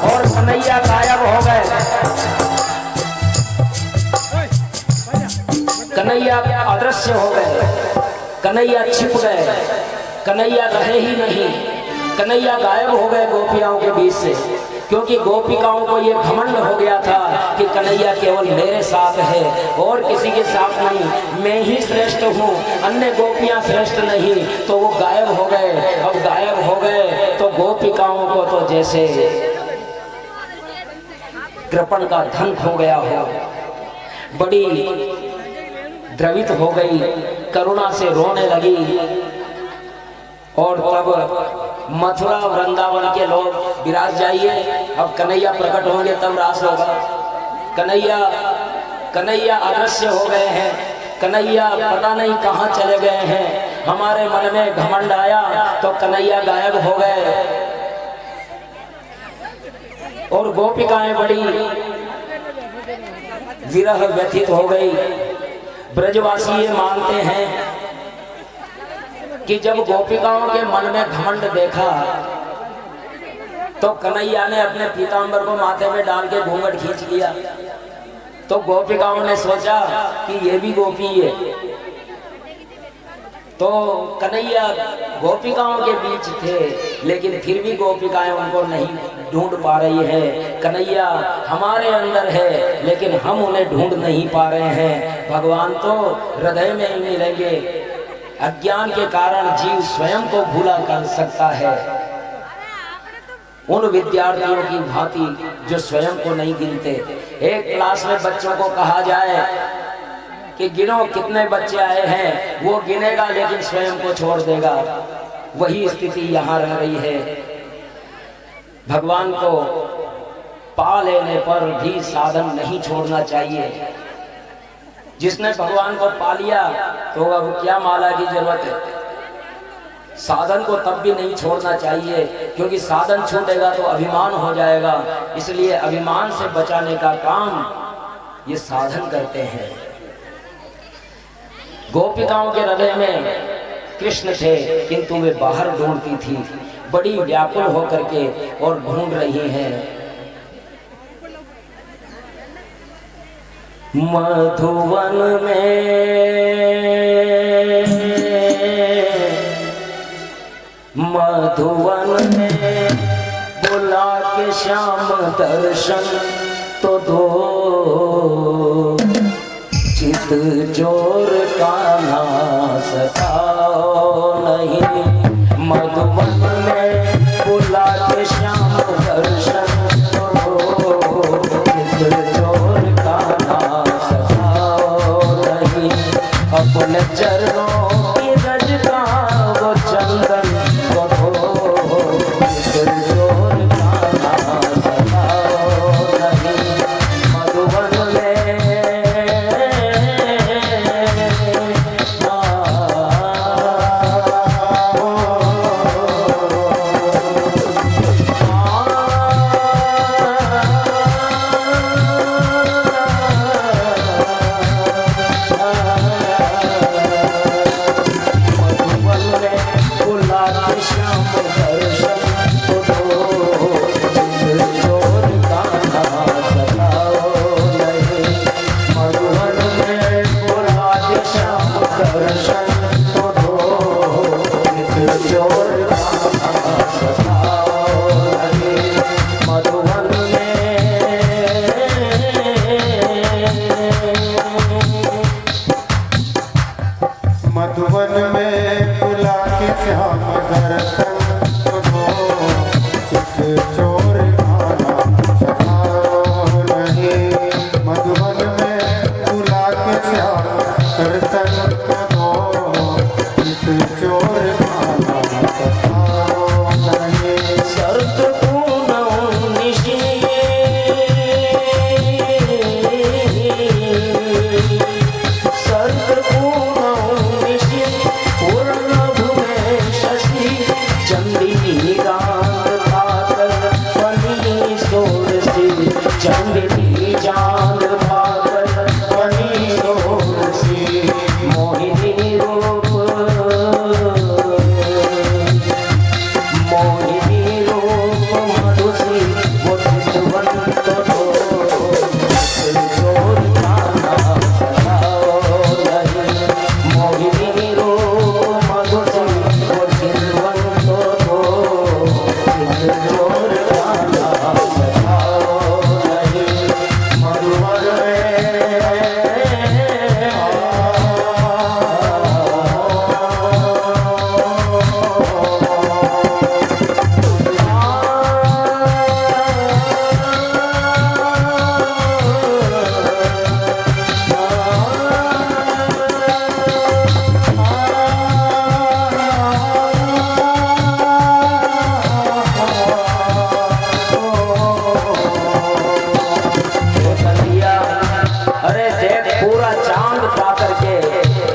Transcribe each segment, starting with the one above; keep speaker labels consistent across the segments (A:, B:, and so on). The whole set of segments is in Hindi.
A: और कन्हैया गायब हो गए। कन्हैया अदृश्य हो गए, कन्हैया छिप गए, कन्हैया रहे ही नहीं, कन्हैया गायब हो गए गोपियाओं के बीच से। क्योंकि गोपिकाओं को ये घमंड हो गया था कि कन्हैया केवल मेरे साथ है और किसी के साथ नहीं, मैं ही श्रेष्ठ हूँ, अन्य गोपियाँ श्रेष्ठ नहीं। तो वो गायब हो गए। अब गायब हो गए तो गोपिकाओं को तो जैसे कृपण का धन खो गया हो, बड़ी द्रवित हो गई, करुणा से रोने लगी। और तब मथुरा वृंदावन के लोग विराज जाइए, अब कन्हैया प्रकट होंगे तब रास होगा। कन्हैया अदृश्य हो गए हैं, कन्हैया पता नहीं कहाँ चले गए हैं। हमारे मन में घमंड आया तो कन्हैया गायब हो गए और गोपिकाएं बड़ी विरह व्यथित हो गई। ब्रजवासी ये मानते हैं कि जब गोपिकाओं के मन में घमंड देखा तो कन्हैया ने अपने पीतांबर को माथे में डाल के घूंघट खींच लिया। तो गोपिकाओं ने सोचा कि ये भी गोपी है। तो कन्हैया गोपिकाओं के बीच थे, लेकिन फिर भी गोपिकाएं उनको नहीं ढूंढ पा रही है। कन्हैया हमारे अंदर है, लेकिन हम उन्हें ढूंढ नहीं पा रहे हैं। भगवान तो हृदय में ही मिलेंगे। अज्ञान के कारण जीव स्वयं को भूला कर सकता है, उन विद्यार्थियों की भांति जो स्वयं को नहीं गिनते। एक क्लास में बच्चों को कहा जाए कि गिनो कितने बच्चे आए हैं, वो गिनेगा लेकिन स्वयं को छोड़ देगा। वही स्थिति यहाँ रह रही है। भगवान को पा लेने पर भी साधन नहीं छोड़ना चाहिए। जिसने भगवान को पा लिया तो अब क्या माला की जरूरत है। साधन को तब भी नहीं छोड़ना चाहिए, क्योंकि साधन छूटेगा तो अभिमान हो जाएगा। इसलिए अभिमान से बचाने का काम ये साधन करते हैं। गोपिकाओं के हृदय में कृष्ण थे, किंतु वे बाहर ढूंढती थी, बड़ी व्याकुल होकर के और ढूंढ रही हैं। मधुवन में बुला के श्याम दर्शन तो दो, चित जोर का ना सताओ नहीं। मधुवन में बुला के श्याम दर्शन तो दो, चित जोर का ना सताओ नहीं। अपने चरणों की रज का वो चंदन को धो, चित जोर का ना सताओ नहीं। मधुवन में
B: श्याम दर्शन दो, चित चोर खाना सताओ नहीं। मधुबन में बुला के श्याम दर्शन दो, चित चोर खाना सताओ नहीं।
A: सर्द पूनम निशि सर्द पूनम निशि पूर्णभ में शशि चंदिनी गान भाकर बनी सोरसी चंदिनी जान भाकर बनी सोरसी मोहिनी रूप मोहिनी रूप मधुसी वो चितवंत हो चोर खाना सताओ नहीं। मोहिनी रूप मधुसी वो चितवंत हो चोर खाना सताओ नहीं। मधुवर अरे देख पूरा चांद पा करके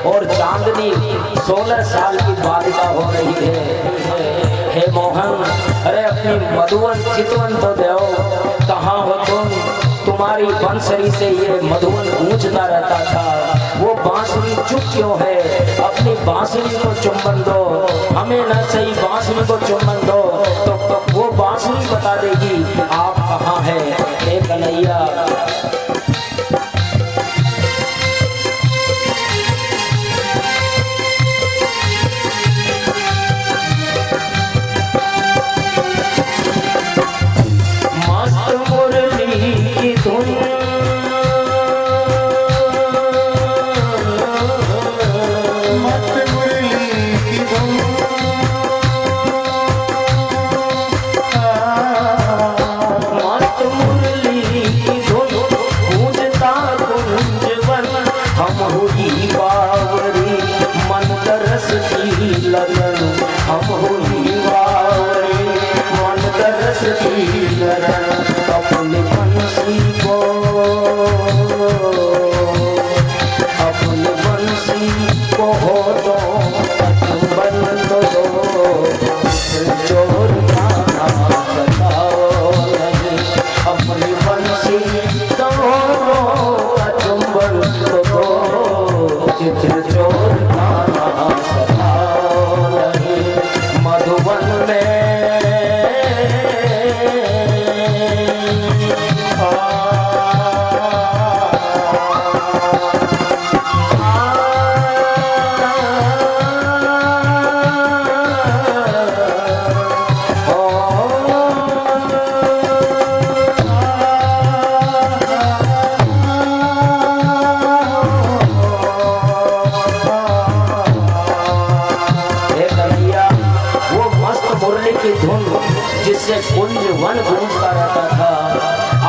A: और चांदनी 16 साल की बालिका हो रही है। हे मोहन, अरे अपनी मधुवन चितवन तो दो, कहाँ हो तुम? तुम्हारी बंसरी से ये मधुवन गूंजता रहता था, वो बांसुरी चुप क्यों है? अपनी बांसुरी को चुम्बन दो, हमें न सही बांसुरी को चुम्बन दो तो वो बांसुरी बता देगी आप कहाँ है। हे कन्हैया, मस्त मुरली की धुन
B: मस्त मुरली की धुन,
A: मस्त मुरली की धुन गूंजता कुंजवन, हम हुई बावरी मन तरस की लगन, हम हुई बावरी मन तरस की लगन। अपने बंसी को अपने बंसी को हो दो चुंबन दो, चोर खाना सताओ नहीं। अपनी बंसी को हो दो चुंबन दो, चित्र चोर खाना सताओ नहीं। मधुबन में की धुन जिससे कुंज वन गूंजता रहता था,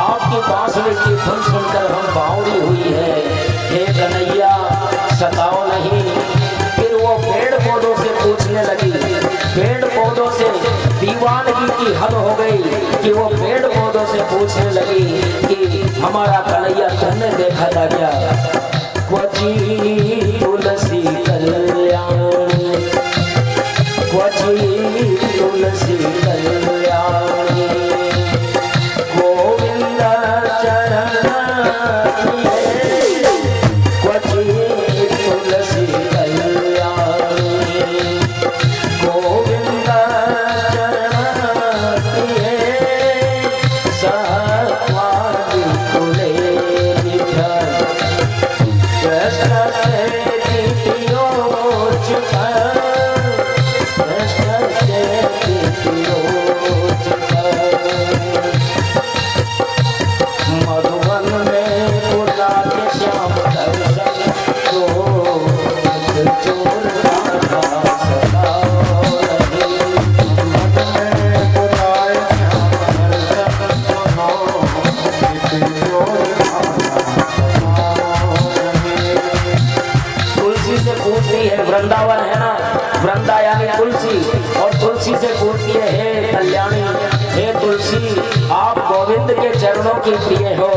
A: आपकी बांसुरी की धुन सुनकर हम बावड़ी हुई है। हे कन्हैया, सताओ नहीं। फिर वो पेड़ पौधों से पूछने लगी, पेड़ पौधों से दीवानगी की हद हो गई कि वो पेड़ पौधों से पूछने लगी कि हमारा कन्हैया तुमने देखा था क्या? क्वची तुलसी कल्याण, क्वची तुलसी कल्याणी, गोविंद चरण क्वची तुलसी कल्याणी, गोविंद चरण सहवादी तुले निधन, कृष्ण से कृष्ण से और तुलसी से पूछती है, हे कल्याणी, हे तुलसी, आप गोविंद के चरणों की प्रिय हो,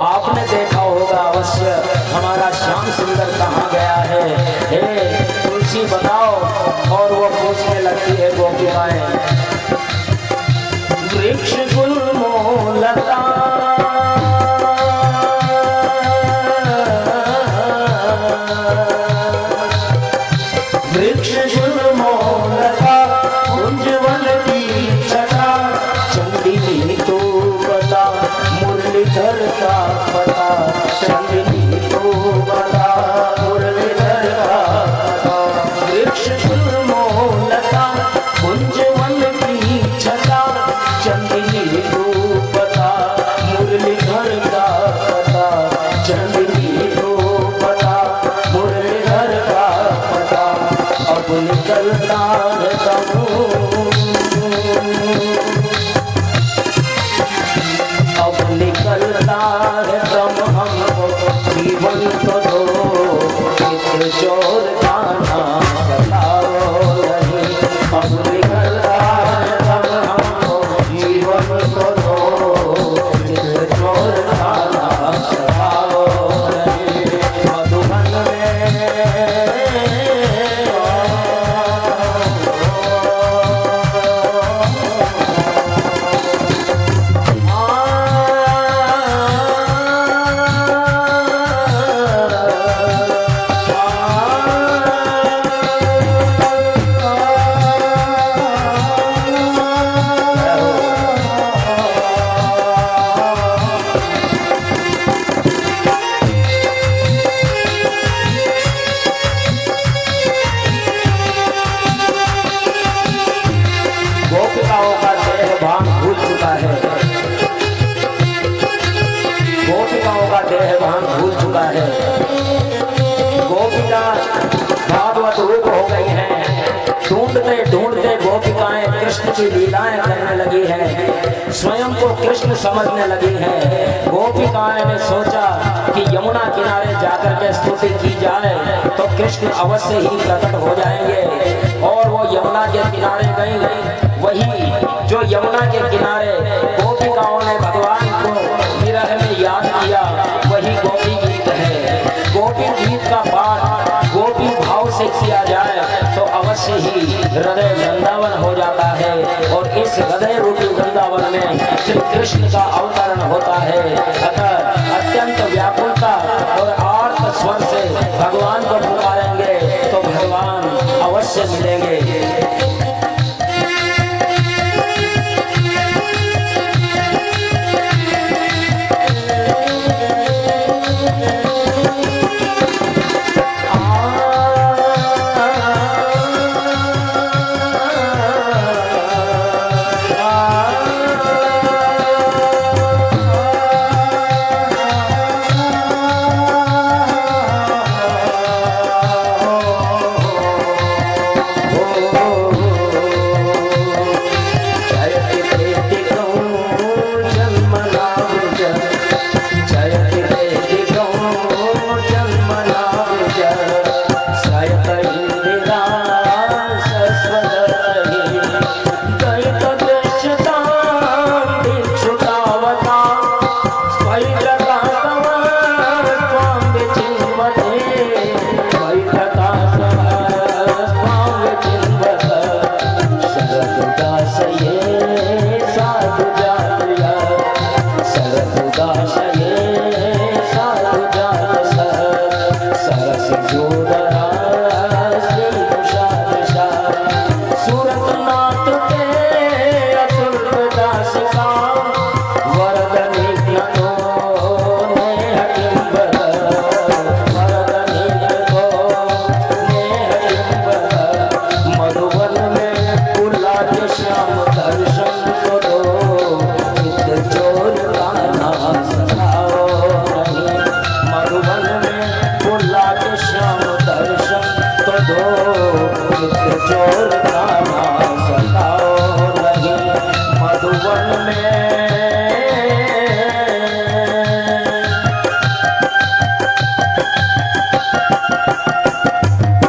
A: आपने देखा होगा अवश्य हमारा श्याम सुंदर कहाँ गया है, हे तुलसी बताओ। और वो पूछने लगती है गोपिकाएं, वृक्ष गुल्मो लता वृक्ष गुल्मो लता कुंजवन की छटा, चंदिनी तो बता मुरलीधर का पता, चंदिनी तो बता मुरलीधर का पता। वृक्ष गुल्मो लता कुंजवन की छटा, चंदिनी तो बता मुरलीधर का पता, चंदिनी तो बता मुरलीधर का पता। अब निकलता है दम, अब निकलता है दम, हमको जीवन तो दो, चित चोर का नाम सताओ नहीं। अब निकलता है दम, हमको जीवन तो दो, चित चोर का नाम सताओ नहीं। मधुबन में गोपिकाओं का देह भान भूल चुका है, गोपिकाओं का देह भान भूल चुका है। गोपिका भागवत रूप हो गई हैं, ढूंढते ढूंढते गोपिकाएं कृष्ण की लीलाएं करने लगी हैं, स्वयं को कृष्ण समझने लगी हैं। गोपिकाएं ने सोचा कि यमुना किनारे जाकर के स्तुति की जाए तो कृष्ण अवश्य ही प्रकट हो जाएंगे। और वो यमुना के किनारे गई, वही जो यमुना के किनारे गोपिकाओं ने भगवान को विरह में याद किया, वही गोपी गीत है। गोपी गीत का पाठ गोपी भाव से किया जाए तो अवश्य ही हृदय वृंदावन हो जाता है, और इस हृदय रूपी वृंदावन में श्री कृष्ण का अवतरण होता है। अतः अत्यंत व्याकुलता और आर्त स्वर से भगवान को पुकारेंगे तो भगवान अवश्य मिलेंगे।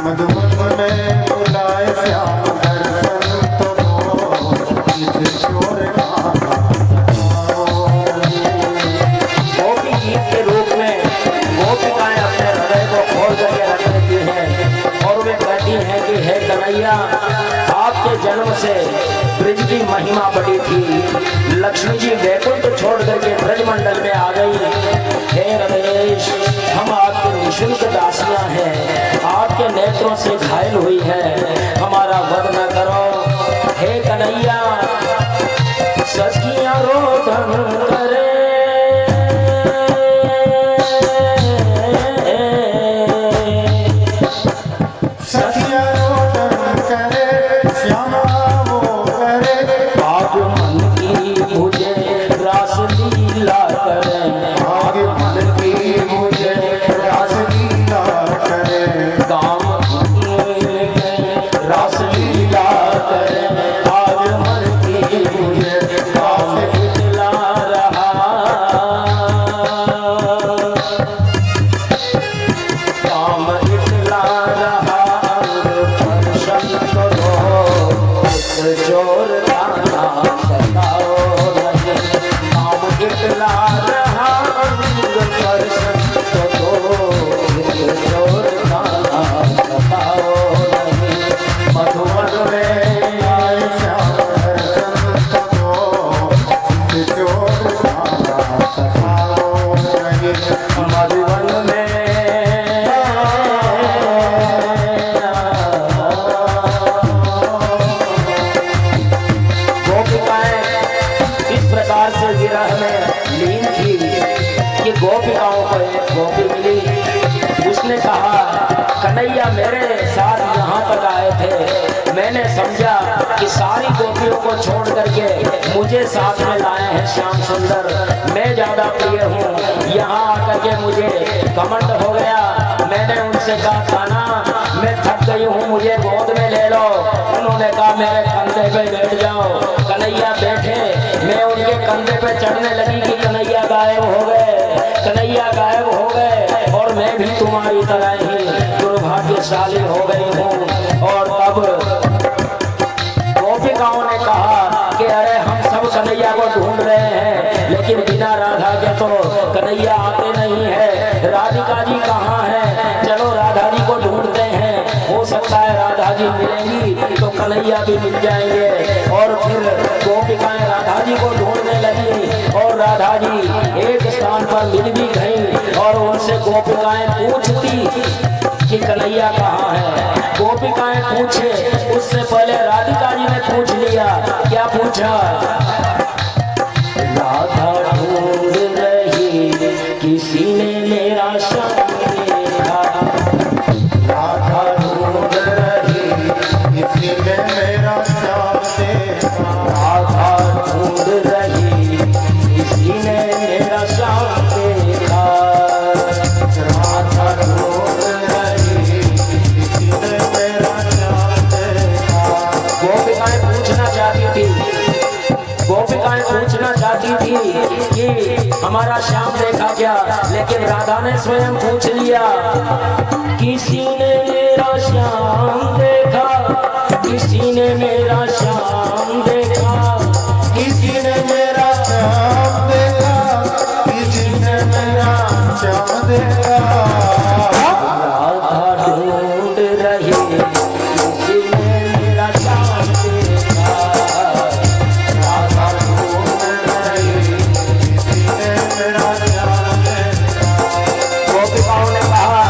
B: मधुबन में बुलाए श्याम दर्शन
A: जन्म से ब्रज की महिमा बड़ी थी। लक्ष्मी जी वैकुंठ छोड़ करके ब्रजमंडल में आ गई। हे रमेश, हम आपके निःशुल्क दासियां हैं, आपके नेत्रों से घायल हुई है, हमारा वध न करो। हे कन्हैया, सखियां रोदन करे,
B: सखिया रोदन करे, श्यामा वो करे,
A: आग मन की मुझे रास लीला करे,
B: आगे मन की मुझे रास लीला करे,
A: काम रास लीला करे, आज मन की मुझे काम इतला रहा, काम इतला रहा, दर्शन करो इस जोर दाना सताओ नहीं, काम इतला रहा, दर्शन करो इस जोर दाना सताओ नहीं। मधुबन में
B: आए श्याम दर्शन करो, चोर खाना सखाओ नहीं,
A: मधुबन में गोपिकाएं इस प्रकार से विरह में लीन थी कि गोपिकाओं को एक गोपी मिली। उसने कहा, कन्हैया मेरे साथ यहाँ तक आए थे, मैंने समझा कि सारी गोपियों को छोड़ करके मुझे साथ में लाए हैं श्याम सुंदर, मैं ज्यादा प्रिय हूँ। यहाँ आकर के मुझे घमंड हो गया। मैंने उनसे कहा, खाना मैं थक गई हूँ, मुझे गोद में ले लो। उन्होंने कहा, मेरे कंधे पे बैठ जाओ। कन्हैया बैठे, मैं उनके कंधे पे चढ़ने लगी कि कन्हैया गायब हो गए, कन्हैया गायब हो गए, और मैं भी तुम्हारी तरह ही दुर्भाग्यशाली हो गई हूँ। और तब गोपिकाओं ने कहा कि अरे हम सब कन्हैया को ढूंढ रहे हैं, लेकिन बिना राधा के तो कन्हैया आते नहीं है। राधिका जी कहाँ है? चलो राधा जी को ढूंढते हैं, हो सकता है राधा जी मिलेंगी तो कन्हैया भी मिल जाएंगे। और फिर गोपिकाएं राधा जी को ढूंढने लगी, और राधा जी एक स्थान पर मिल भी गई, और उनसे गोपिकाएं पूछती कि कन्हैया कहाँ है। गोपिकाएं पूछे, उससे पहले राधिका जी ने पूछ लिया। क्या पूछा? राधा ढूंढ रही, किसी ने मेरा श्याम देखा,
B: राधा ढूंढ रही, किसी ने मेरा श्याम देखा,
A: राधा ढूंढ रही, किसी ने मेरा श्याम देखा,
B: राधा ढूंढ रही, किसी ने मेरा श्याम देखा।
A: गोपिकाएं पूछना चाहती थी, गोपिकाएं पूछना चाहती थी कि हमारा श्याम देखा क्या, लेकिन राधा ने स्वयं पूछ लिया, किसी ने मेरा श्याम देखा, किसी ने मेरा श्याम देखा,
B: किसी ने मेरा श्याम देखा, किसी ने मेरा श्याम देखा।
A: राधा ढूंढ रही, किसी ने मेरा श्याम देखा,
B: राधा ढूंढ रही, किसी ने मेरा श्याम देखा।
A: गोपिकाओं ने कहा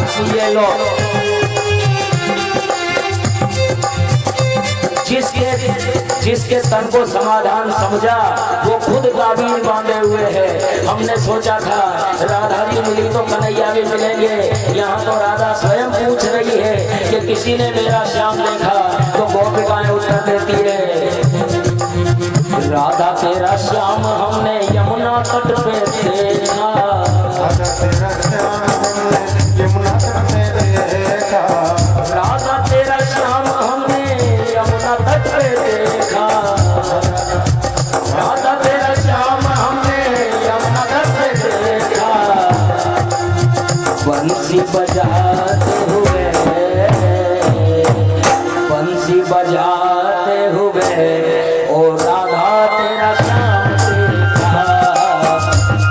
A: कि ये लो, जिसके तन को समाधान समझा वो खुद काबिल बांधे हुए है। हमने सोचा था राधा जी मिली तो कन्हैया भी मिलेंगे, यहाँ तो राधा स्वयं पूछ रही है कि किसी ने मेरा श्याम देखा, तो गोपिकाएं उत्तर देती है, राधा तेरा श्याम हमने यमुना तट पे देखा,
B: राधा तेरा श्याम हमने यमुना तट पे देखा,
A: राधा तेरा श्याम हमने यमुना तट पे देखा, राधा तेरा श्याम हमने यमुना तट पे देखा, बंसी बजाते हुए, बंसी बजाते हुए, ओ राधा तेरा श्याम देखा,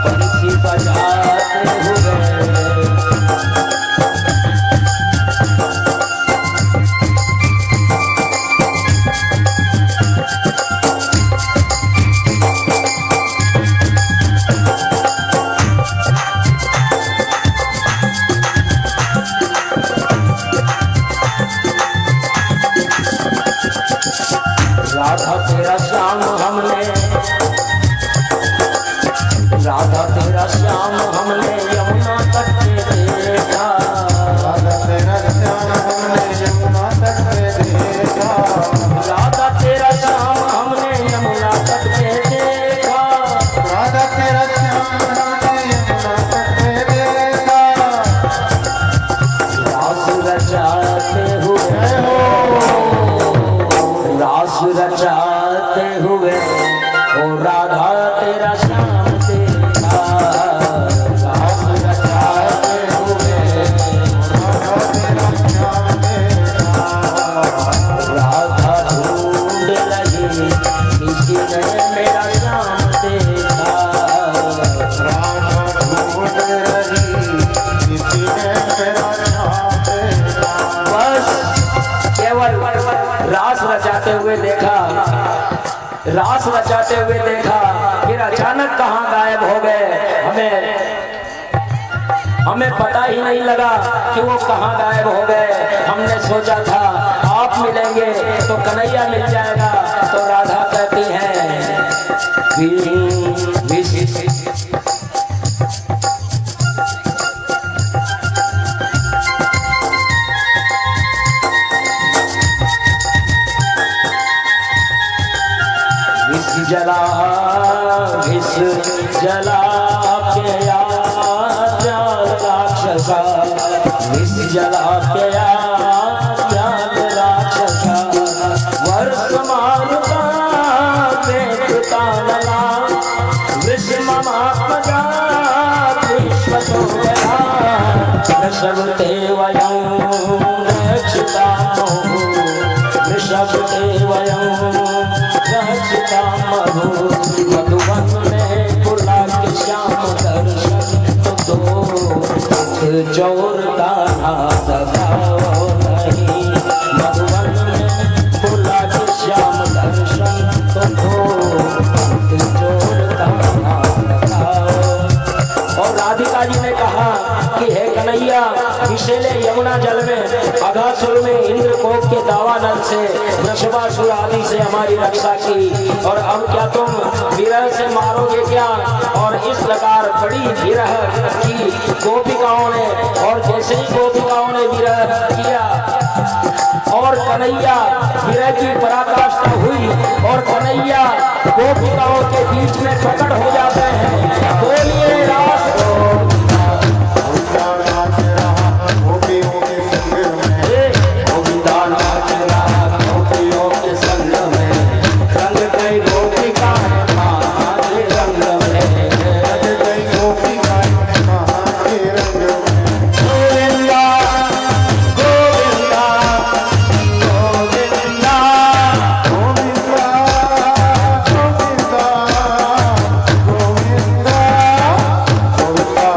A: बंसी बजाते हुए। राधा तेरा श्याम हमने, राधा तेरा श्याम हमने यमुना तट पे देखा,
B: राधा तेरा श्याम हमने यमुना तट पे देखा,
A: राधा तेरा श्याम हमने यमुना तट पे देखा,
B: राधा तेरा श्याम हमने यमुना तट पे देखा,
A: रास रचाते हुए, रास रचाते हुए ओ राधा तेरा श्याम देखा, रास रचाते हुए
B: राधा तेरा श्याम देखा,
A: राधा ढूंढ रही किसी ने मेरा श्याम देखा,
B: राधा ढूंढ रही किसी ने मेरा श्याम देखा,
A: बस केवल रास रचाते हुए देखा, रास रचाते हुए देखा, फिर अचानक कहाँ गायब हो गए, हमें पता ही नहीं लगा कि वो कहाँ गायब हो गए। हमने सोचा था आप मिलेंगे तो कन्हैया मिल जाएगा, तो राधा कहती है जला विष जला के आजा राक्षसा, विष जला के आजा राक्षसा, वर्षमान का देखता नला, वृष ममात्मजा विश्वतो गया, ऋषभ ते वयं रक्षितामो, ऋषभ ते वयं रक्षितामो, मधुवन में बुला के श्याम दर्शन तो चोर का हाथ दबाओ नहीं, मधुवन में बुला के श्याम दर्शन तो चोर का हाथ दबाओ। और राधिका जी ने कहा कि हे कन्हैया, विषैले यमुना जल में अघासुर में इंद्रकोप के दावानल से वृषभासुर आदि से हमारी रक्षा की, और अब क्या तुम विरह से मारोगे क्या? और इस प्रकार बड़ी विरह की गोपिकाओं ने, और जैसे ही गोपिकाओं ने विरह किया और कन्हैया विरह की पराकाष्ठा हुई और कन्हैया गोपिकाओं के बीच में प्रकट हो जाते हैं। बोलिए रास
B: नाच रहा गोपियों के संग में,
A: गोविंदा नाच रहा गोपियों के संग में, रंग गई गोपिकाएं महान रंग में,
B: रंग गई गोपिकाएं महान के रंग में,
A: गोविंदा गोविंदा गोविंदा
B: गोविंदा गोविंदा गोविंदा गोविंदा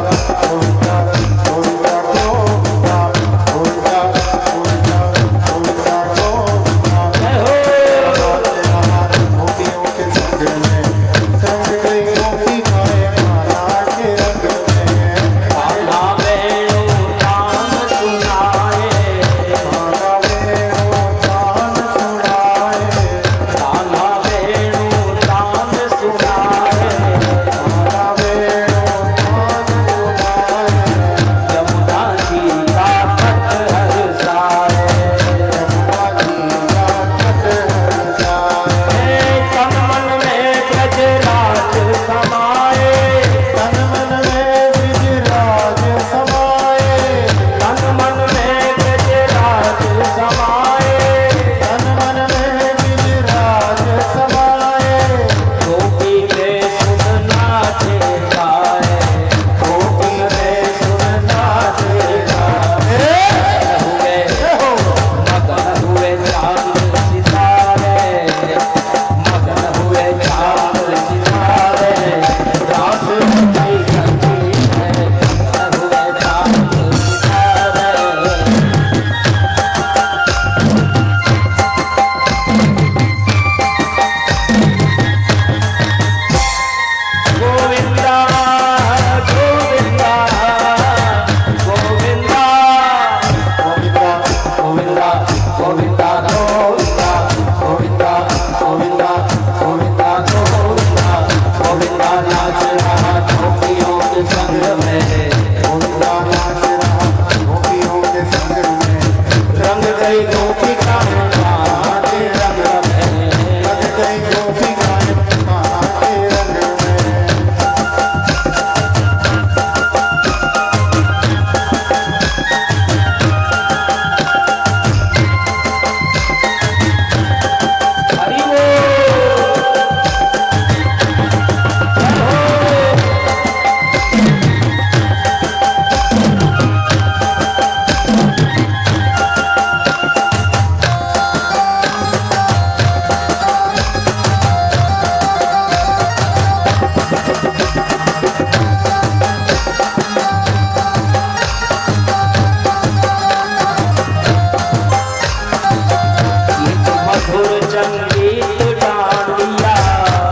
A: संगीत डांडिया,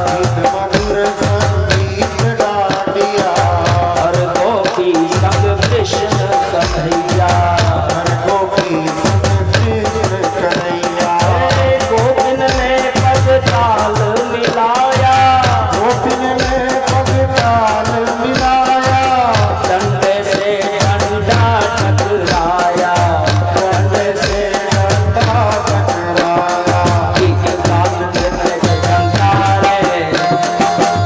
B: गीत मधुर संगीत डांडिया,
A: हर गोपी संग कृष्ण कन्हैया,
B: हर गोपी संग कृष्ण कन्हैया।
A: गोपिन ने पग ताल मिलाया,
B: गोपिन ने पग ताल मिलाया,
A: डंडे से डंडा टकराया,
B: डंडे से डंडा टकराया।
A: गीत गान नृत्य झंकारे,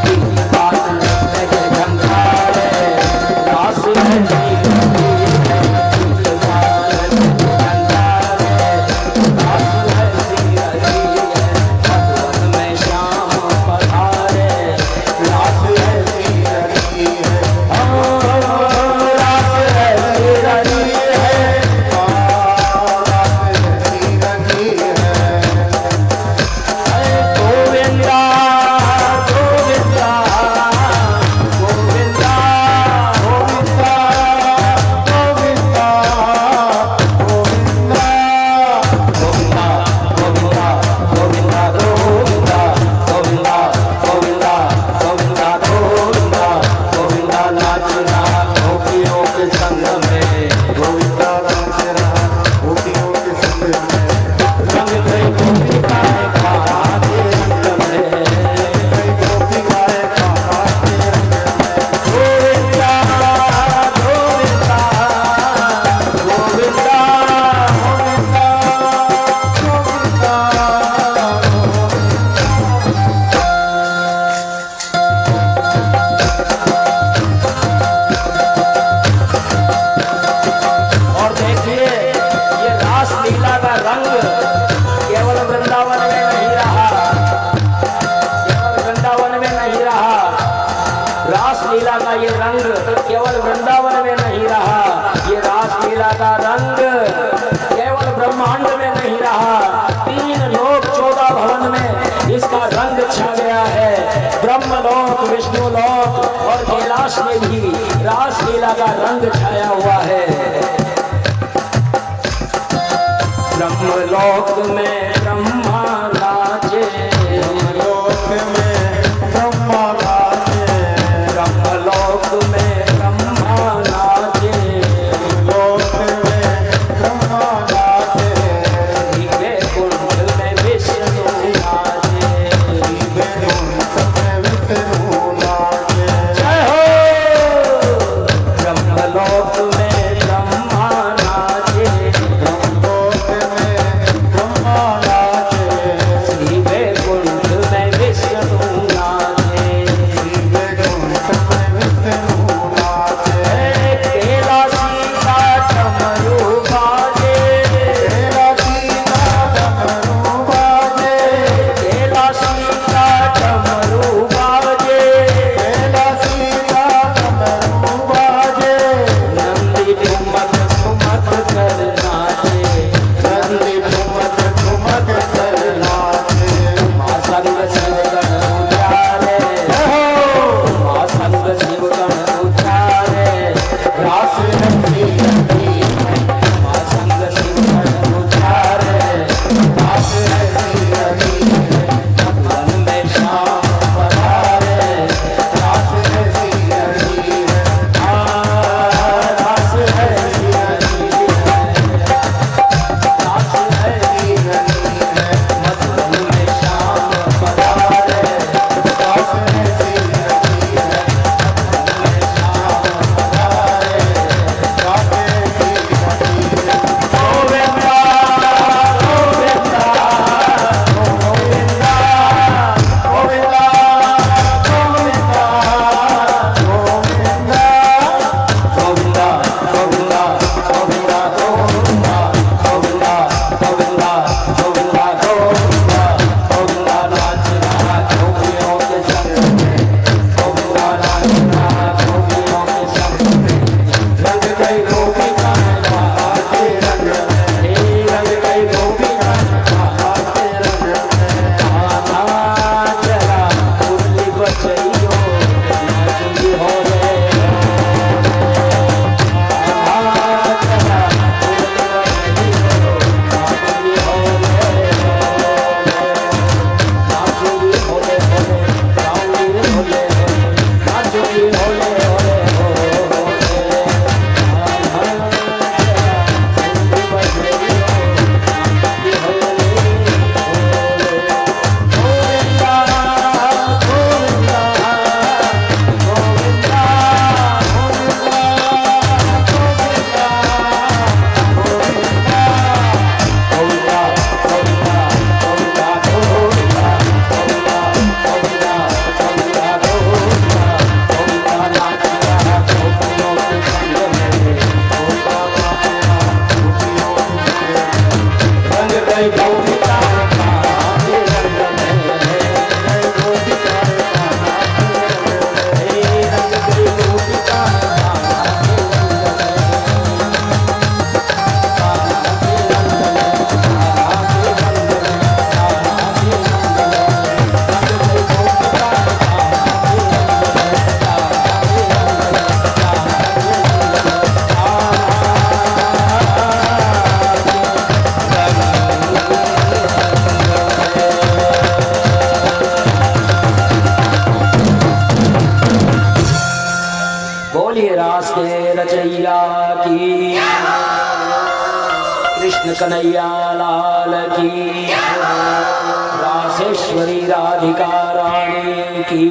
A: गीत गान नृत्य झंकारे, रास रची रही है, गीत गान नृत्य झंकारे, रास रची रही है, मधुवन में श्याम पधारे, रास रची
B: रही है,
A: रास रची रही है।
B: रास रची रही है।
A: गोविंदा गोविंदा गोविंदा
B: गोविंदा गोविंदा गोविंदा
A: गोविंदा गोविंदा गोविंदा गोविंदा गोविंदा गोविंदा गोविंदा गोविंदा नाचना गोपियों के संग में,
B: गोविंदा नाच रहा गोपियों के संग में।
A: रंग गई गोपिकाएं खाते रंग में,
B: कई गोपी गाए कान्हा के रंग में।
A: गोविंदा गोविंदा गोविंदा और देखिए ये रास लीला का रंग केवल वृंदावन में नहीं रहा, केवल वृंदावन में नहीं रहा। रास लीला का ये रंग केवल वृंदावन में नहीं रहा, ये रास लीला का रंग केवल ब्रह्मांड में नहीं रहा, 3 लोक 14 भवन में इसका रंग छा गया है। ब्रह्मलोक, विष्णुलोक और कैलाश में भी रास लीला का रंग छाया हुआ है। ब्रह्मलोक में ब्रह्मा नाचे,
B: लोक में ब्रह्मा नाचे,
A: ब्रह्मलोक में ब्रह्मा नाचे,
B: लोक में ब्रह्मा नाचे,
A: दिव्य कुंड में विष्णु नाचे।
B: वैकुंठ में विष्णु नाचे।
A: जय हो ब्रह्मलोक में ब्रह्मा नाचे,
B: ब्रह्मलोक में ब्रह्मा नाचे,
A: कृष्ण कन्हैया लाल की, रासेश्वरी राधिका रानी की।